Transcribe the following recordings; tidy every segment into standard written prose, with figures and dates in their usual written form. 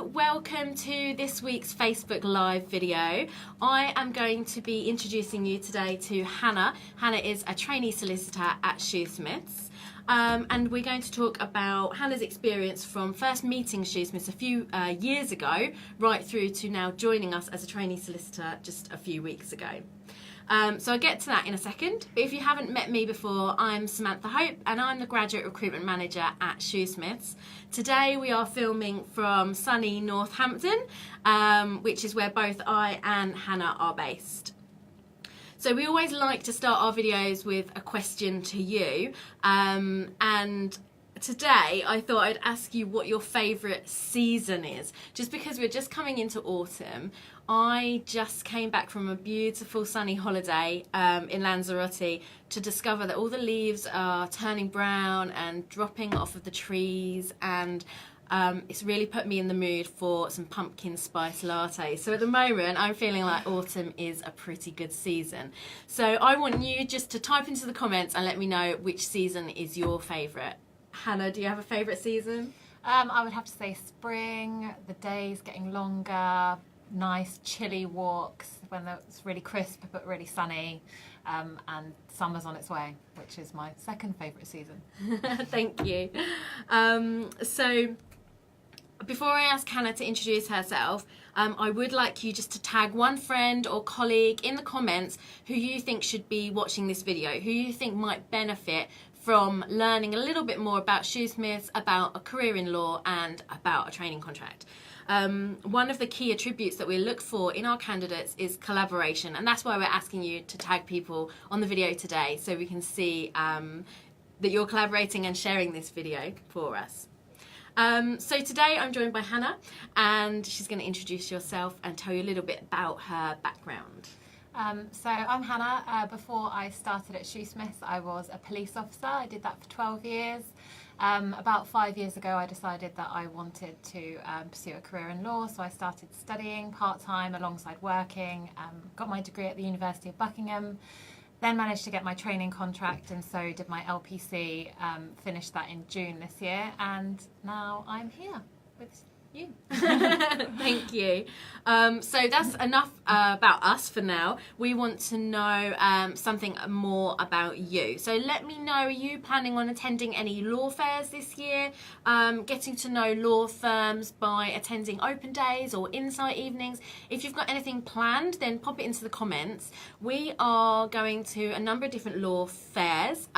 welcome to this week's Facebook Live video. I am going to be introducing you today to Hannah. Hannah is a trainee solicitor at Shoosmiths. And we're going to talk about Hannah's experience from first meeting Shoosmiths a few years ago, right through to now joining us as a trainee solicitor just a few weeks ago. So I'll get to that in a second. But if you haven't met me before, I'm Samantha Hope and I'm the Graduate Recruitment Manager at Shoosmiths. Today we are filming from sunny Northampton, which is where both I and Hannah are based. So we always like to start our videos with a question to you, and today I thought I'd ask you what your favourite season is. Just because we're just coming into autumn, I just came back from a beautiful sunny holiday in Lanzarote to discover that all the leaves are turning brown and dropping off of the trees, and it's really put me in the mood for some pumpkin spice latte. So at the moment I'm feeling like autumn is a pretty good season. So I want you just to type into the comments and let me know which season is your favourite. Hannah, do you have a favourite season? I would have to say spring, the days getting longer, nice chilly walks when it's really crisp but really sunny, and summer's on its way, which is my second favourite season. Thank you. So before I ask Hannah to introduce herself, I would like you just to tag one friend or colleague in the comments who you think should be watching this video, who you think might benefit from learning a little bit more about Shoosmiths, about a career in law and about a training contract. One of the key attributes that we look for in our candidates is collaboration, and that's why we're asking you to tag people on the video today so we can see that you're collaborating and sharing this video for us. So today I'm joined by Hannah, and she's going to introduce herself and tell you a little bit about her background. So I'm Hannah. Before I started at Shoosmiths, I was a police officer. I did that for 12 years. About 5 years ago, I decided that I wanted to pursue a career in law, so I started studying part-time alongside working, got my degree at the University of Buckingham, then managed to get my training contract, and so did my LPC, finished that in June this year, and now I'm here with you. Thank you. So that's enough about us for now. We want to know something more about you. So let me know, are you planning on attending any law fairs this year? Getting to know law firms by attending open days or insight evenings? If you've got anything planned, then pop it into the comments. We are going to a number of different law fairs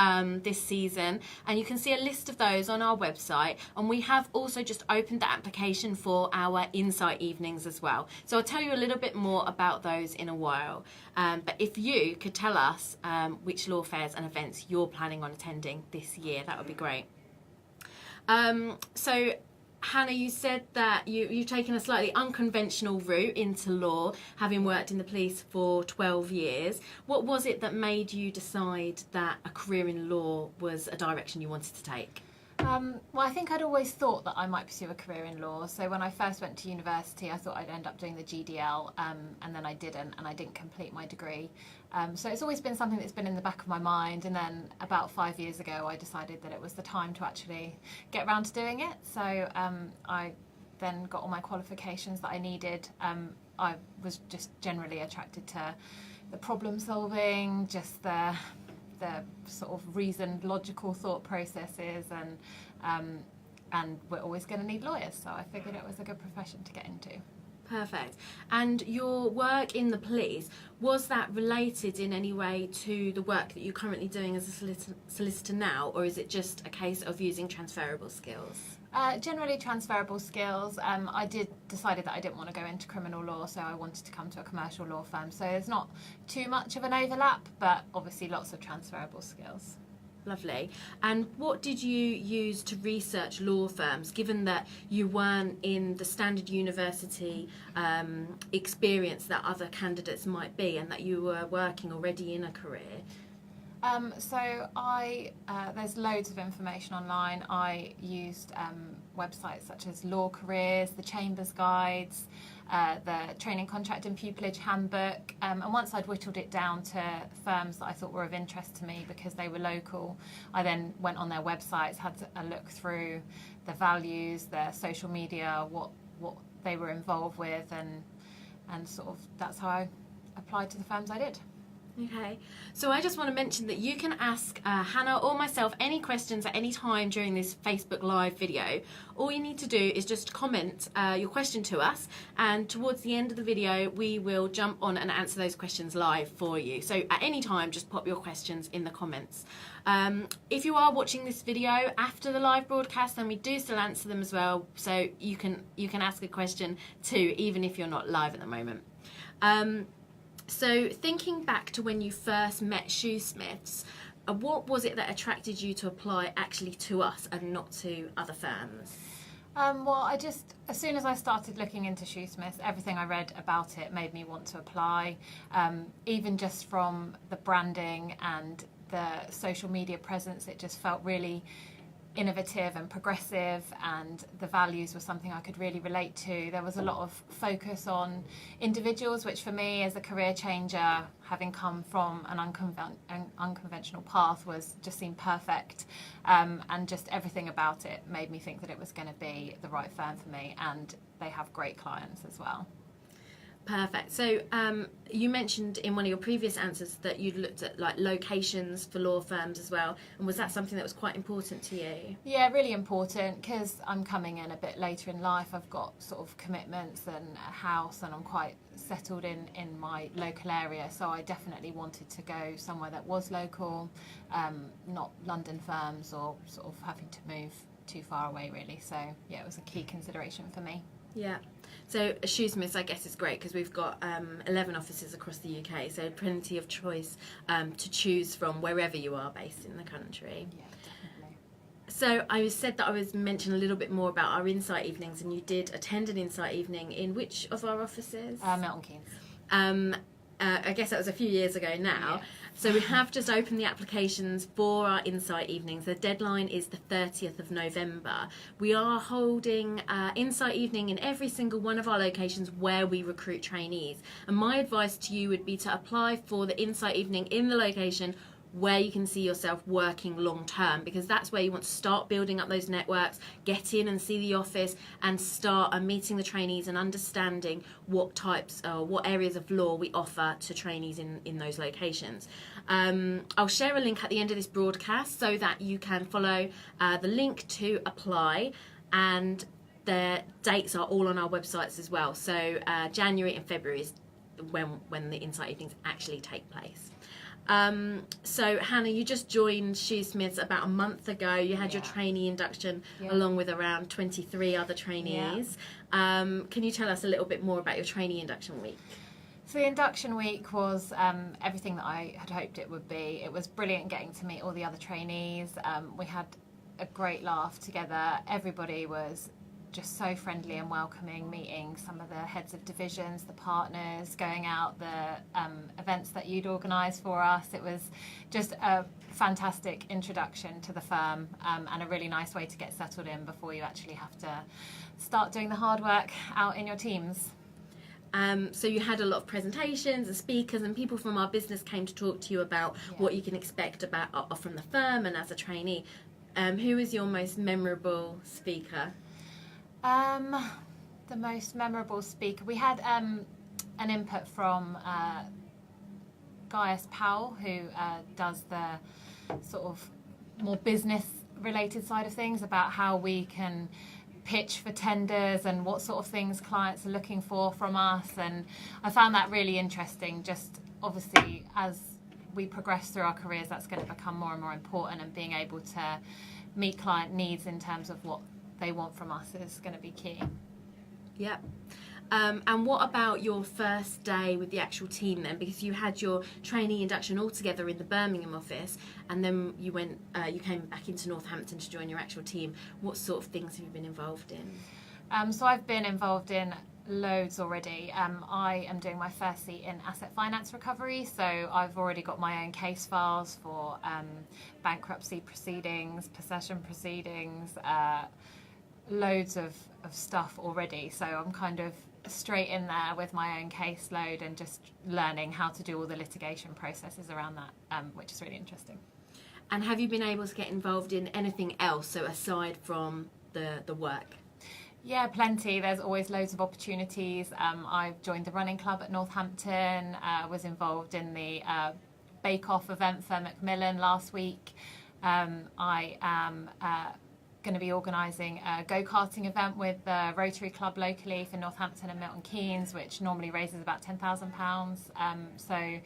this season, and you can see a list of those on our website, and we have also just opened the application for our insight evenings as well. So I'll tell you a little bit more about those in a while. But if you could tell us which law fairs and events you're planning on attending this year, that would be great. So Hannah, you said that you've taken a slightly unconventional route into law, having worked in the police for 12 years. What was it that made you decide that a career in law was a direction you wanted to take? Well, I think I'd always thought that I might pursue a career in law. So when I first went to university, I thought I'd end up doing the GDL, and then I didn't, and I didn't complete my degree. So it's always been something that's been in the back of my mind, and then about 5 years ago I decided that it was the time to actually get around to doing it. So I then got all my qualifications that I needed. I was just generally attracted to the problem solving, just the sort of reasoned, logical thought processes, and we're always going to need lawyers, so I figured it was a good profession to get into. Perfect. And your work in the police, was that related in any way to the work that you're currently doing as a solicitor now, or is it just a case of using transferable skills? Generally transferable skills. I decided that I didn't want to go into criminal law, so I wanted to come to a commercial law firm. So there's not too much of an overlap, but obviously lots of transferable skills. Lovely. And what did you use to research law firms, given that you weren't in the standard university experience that other candidates might be, and that you were working already in a career? There's loads of information online. I used websites such as Law Careers, the Chambers Guides, the Training Contract and Pupillage Handbook, and once I'd whittled it down to firms that I thought were of interest to me because they were local, I then went on their websites, had a look through the values, their social media, what what they were involved with, and sort of that's how I applied to the firms I did. Okay, so I just want to mention that you can ask Hannah or myself any questions at any time during this Facebook Live video. All you need to do is just comment your question to us, and towards the end of the video we will jump on and answer those questions live for you. So at any time, just pop your questions in the comments. If you are watching this video after the live broadcast, then we do still answer them as well, so you can ask a question too, even if you're not live at the moment. So thinking back to when you first met Shoosmiths, what was it that attracted you to apply actually to us and not to other firms? Well, as soon as I started looking into Shoosmiths, everything I read about it made me want to apply, even just from the branding and the social media presence. It just felt really innovative and progressive, and the values were something I could really relate to. There was a lot of focus on individuals, which for me as a career changer, having come from an unconventional path, just seemed perfect, and just everything about it made me think that it was going to be the right firm for me, and they have great clients as well. Perfect. So you mentioned in one of your previous answers that you'd looked at like locations for law firms as well, and was that something that was quite important to you? Yeah, really important, because I'm coming in a bit later in life. I've got sort of commitments and a house, and I'm quite settled in my local area, so I definitely wanted to go somewhere that was local, not London firms or sort of having to move too far away really. So yeah, it was a key consideration for me. Yeah. So Shoosmiths, I guess, is great because we've got 11 offices across the UK, so plenty of choice to choose from wherever you are based in the country. Yeah, definitely. So I said that I was mentioning a little bit more about our Insight evenings, and you did attend an Insight evening in which of our offices? Milton Keynes. I guess that was a few years ago now. Yeah. So we have just opened the applications for our Insight evenings. The deadline is the 30th of November. We are holding Insight evening in every single one of our locations where we recruit trainees. And my advice to you would be to apply for the Insight evening in the location where you can see yourself working long term, because that's where you want to start building up those networks, get in and see the office, and start meeting the trainees and understanding what types or what areas of law we offer to trainees in those locations. I'll share a link at the end of this broadcast so that you can follow the link to apply, and the dates are all on our websites as well. So January and February is when the Insight evenings actually take place. So Hannah, you just joined Shoosmiths about a month ago. You had your trainee induction along with around 23 other trainees. Can you tell us a little bit more about your trainee induction week? So the induction week was everything that I had hoped it would be. It was brilliant getting to meet all the other trainees. We had a great laugh together. Everybody was just so friendly and welcoming, meeting some of the heads of divisions, the partners, going out, the events that you'd organised for us. It was just a fantastic introduction to the firm, and a really nice way to get settled in before you actually have to start doing the hard work out in your teams. So you had a lot of presentations and speakers, and people from our business came to talk to you about what you can expect from the firm and as a trainee. Who was your most memorable speaker? The most memorable speaker, we had an input from Gaius Powell, who does the sort of more business related side of things, about how we can pitch for tenders and what sort of things clients are looking for from us, and I found that really interesting. Just obviously as we progress through our careers, that's going to become more and more important, and being able to meet client needs in terms of what they want from us is going to be key. Yep. And what about your first day with the actual team then? Because you had your trainee induction all together in the Birmingham office, and then you came back into Northampton to join your actual team. What sort of things have you been involved in? So I've been involved in loads already. I am doing my first seat in asset finance recovery, so I've already got my own case files for bankruptcy proceedings, possession proceedings, loads of stuff already. So I'm kind of straight in there with my own caseload and just learning how to do all the litigation processes around that, which is really interesting. And have you been able to get involved in anything else, so aside from the work? Yeah, plenty. There's always loads of opportunities. I've joined the running club at Northampton, was involved in the bake-off event for Macmillan last week. I am going to be organising a go-karting event with the Rotary Club locally for Northampton and Milton Keynes, which normally raises about £10,000. So,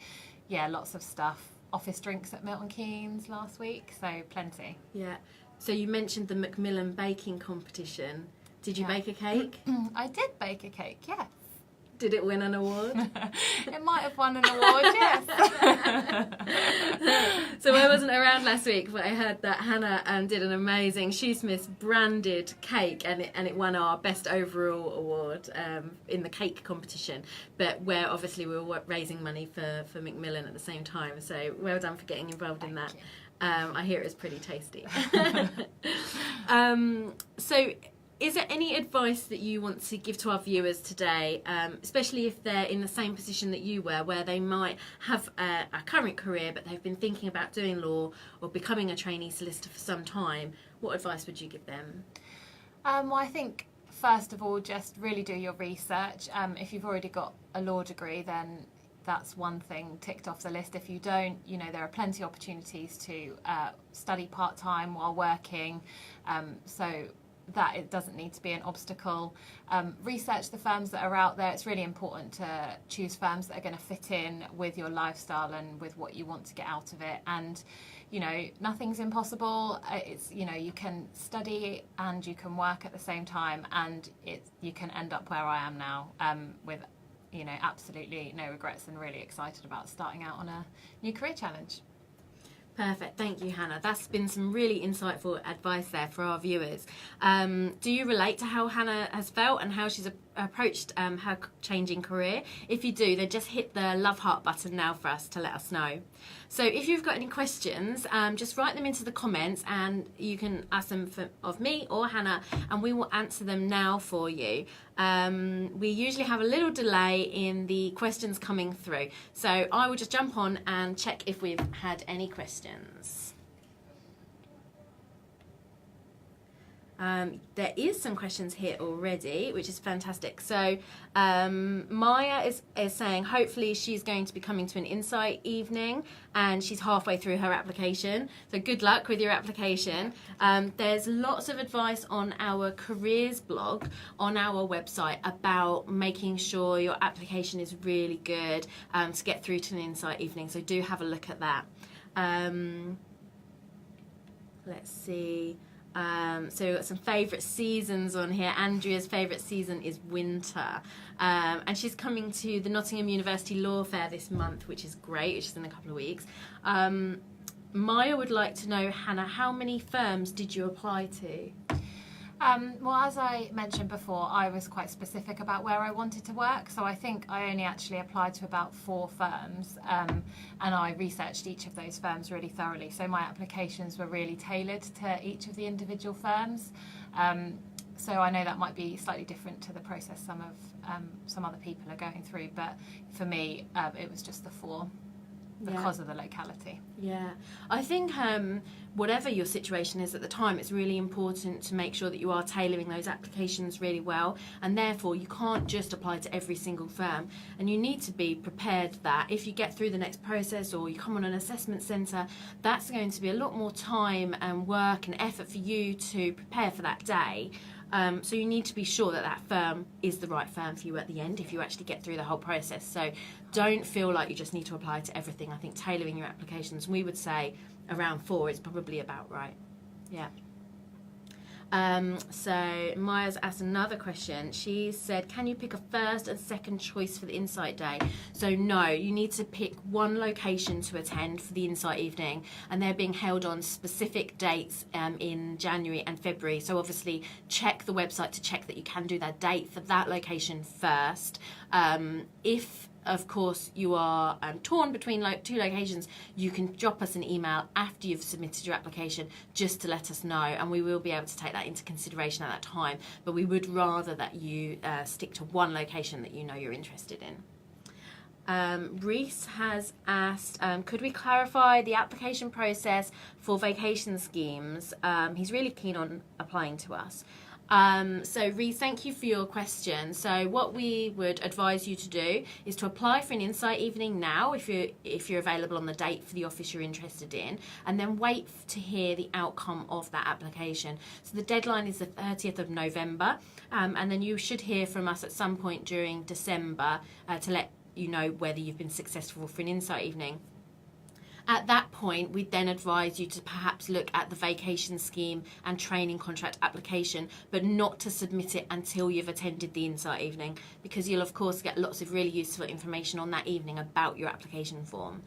yeah, lots of stuff. Office drinks at Milton Keynes last week, so plenty. Yeah. So you mentioned the Macmillan baking competition. Did you bake a cake? I did bake a cake, yes. Did it win an award? It might have won an award, yes. So I wasn't around last week, but I heard that Hannah did an amazing Shoosmiths branded cake, and it won our best overall award in the cake competition. But where obviously we were raising money for Macmillan at the same time. So well done for getting involved in that. I hear it was pretty tasty. So, is there any advice that you want to give to our viewers today, especially if they're in the same position that you were, where they might have a current career but they've been thinking about doing law or becoming a trainee solicitor for some time? What advice would you give them? Well, I think, first of all, just really do your research. If you've already got a law degree, then that's one thing ticked off the list. If you don't, there are plenty of opportunities to study part-time while working. So that it doesn't need to be an obstacle. Research the firms that are out there. It's really important to choose firms that are going to fit in with your lifestyle and with what you want to get out of it. And nothing's impossible. It's you can study and you can work at the same time, and you can end up where I am now, with absolutely no regrets, and really excited about starting out on a new career challenge. Perfect. Thank you, Hannah. That's been some really insightful advice there for our viewers. Do you relate to how Hannah has felt and how she's approached her changing career? If you do, then just hit the love heart button now for us to let us know. So if you've got any questions, just write them into the comments, and you can ask them of me or Hannah, and we will answer them now for you. We usually have a little delay in the questions coming through, so I will just jump on and check if we've had any questions. There is some questions here already, which is fantastic. So Maya is saying hopefully she's going to be coming to an insight evening, and she's halfway through her application. So good luck with your application. There's lots of advice on our careers blog on our website about making sure your application is really good to get through to an insight evening. So do have a look at that. Let's see. So we've got some favourite seasons on here. Andrea's favourite season is winter. And she's coming to the Nottingham University Law Fair this month, which is great, which is in a couple of weeks. Maya would like to know, Hannah, how many firms did you apply to? Well, as I mentioned before, I was quite specific about where I wanted to work, so I think I only actually applied to about 4 firms, and I researched each of those firms really thoroughly, so my applications were really tailored to each of the individual firms. So I know that might be slightly different to the process some other people are going through, but for me it was just the 4. Because of the locality. Yeah. I think whatever your situation is at the time, it's really important to make sure that you are tailoring those applications really well, and therefore you can't just apply to every single firm, and you need to be prepared that if you get through the next process or you come on an assessment centre, that's going to be a lot more time and work and effort for you to prepare for that day. So you need to be sure that that firm is the right firm for you at the end if you actually get through the whole process. So don't feel like you just need to apply to everything. I think tailoring your applications, we would say around 4 is probably about right. Yeah. So Maya's asked another question. She said, can you pick a first and second choice for the Insight Day? So no, you need to pick one location to attend for the Insight evening, and they're being held on specific dates in January and February. So obviously check the website to check that you can do that date for that location first. If of course you are torn between 2 locations, you can drop us an email after you've submitted your application just to let us know, and we will be able to take that into consideration at that time, but we would rather that you stick to one location that you know you're interested in. Reese has asked, could we clarify the application process for vacation schemes? He's really keen on applying to us. So Reese, thank you for your question. So what we would advise you to do is to apply for an insight evening now if you're available on the date for the office you're interested in, and then wait to hear the outcome of that application. So the deadline is the 30th of November, and then you should hear from us at some point during December to let you know whether you've been successful for an insight evening. At that point, we'd then advise you to perhaps look at the vacation scheme and training contract application, but not to submit it until you've attended the insight evening, because you'll of course get lots of really useful information on that evening about your application form.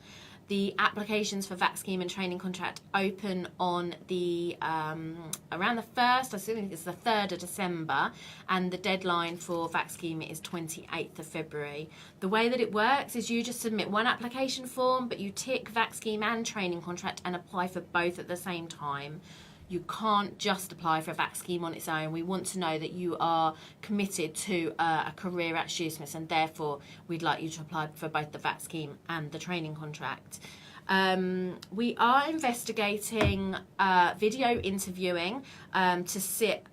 The applications for VAC scheme and training contract open on the around the 1st, I think it's the 3rd of December, and the deadline for VAC scheme is 28th of February. The way that it works is you just submit one application form, but you tick VAC scheme and training contract and apply for both at the same time. You can't just apply for a VAC scheme on its own. We want to know that you are committed to a career at Shoosmiths, and therefore we'd like you to apply for both the VAC scheme and the training contract. We are investigating video interviewing to sit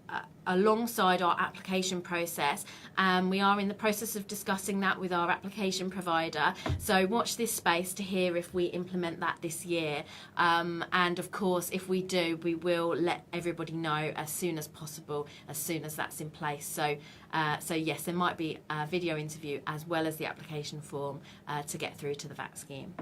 alongside our application process, and we are in the process of discussing that with our application provider, so watch this space to hear if we implement that this year, and of course if we do, we will let everybody know as soon as possible, as soon as that's in place. So yes, there might be a video interview as well as the application form to get through to the VAC scheme.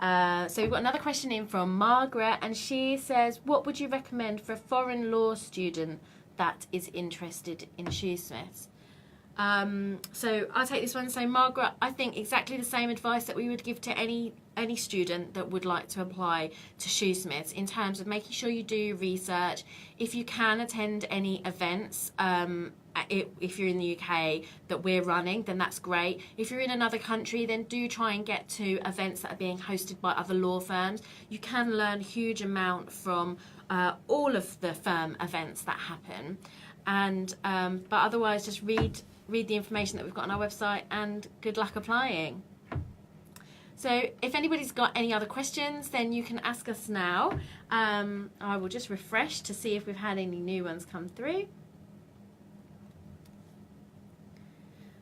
So we've got another question in from Margaret, and she says, what would you recommend for a foreign law student that is interested in Shoosmiths? So I'll take this one. So Margaret, I think exactly the same advice that we would give to any student that would like to apply to Shoosmiths, in terms of making sure you do your research. If you can attend any events, if you're in the UK that we're running, then that's great. If you're in another country, then do try and get to events that are being hosted by other law firms. You can learn a huge amount from all of the firm events that happen, and but otherwise just read the information that we've got on our website, and good luck applying. So if anybody's got any other questions, then you can ask us now. I will just refresh to see if we've had any new ones come through.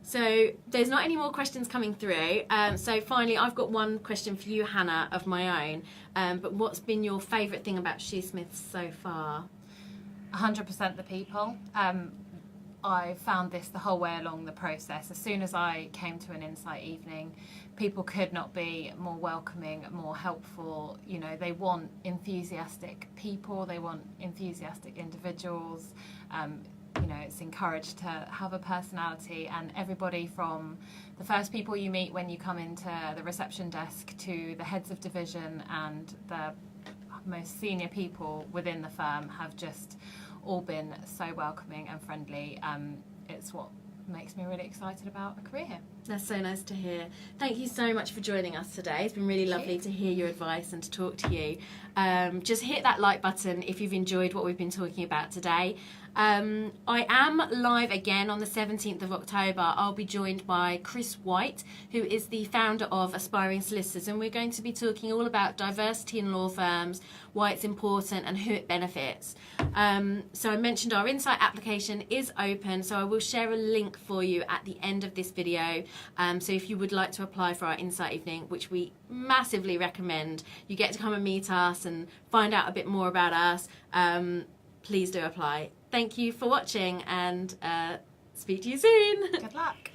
So there's not any more questions coming through. So finally, I've got one question for you, Hannah, of my own. But what's been your favourite thing about Shoosmiths so far? 100% the people. I found this the whole way along the process. As soon as I came to an insight evening, people could not be more welcoming, more helpful. You know, they want enthusiastic people, they want enthusiastic individuals. You know, it's encouraged to have a personality, and everybody from the first people you meet when you come into the reception desk to the heads of division and the most senior people within the firm have just all been so welcoming and friendly. It's what makes me really excited about a career here. That's so nice to hear. Thank you so much for joining us today. It's been really lovely to hear your advice and to talk to you. Just hit that like button if you've enjoyed what we've been talking about today. I am live again on the 17th of October. I'll be joined by Chris White, who is the founder of Aspiring Solicitors, and we're going to be talking all about diversity in law firms, why it's important and who it benefits. So I mentioned our Insight application is open, so I will share a link for you at the end of this video. So if you would like to apply for our Insight evening, which we massively recommend, you get to come and meet us and find out a bit more about us, please do apply. Thank you for watching, and speak to you soon. Good luck.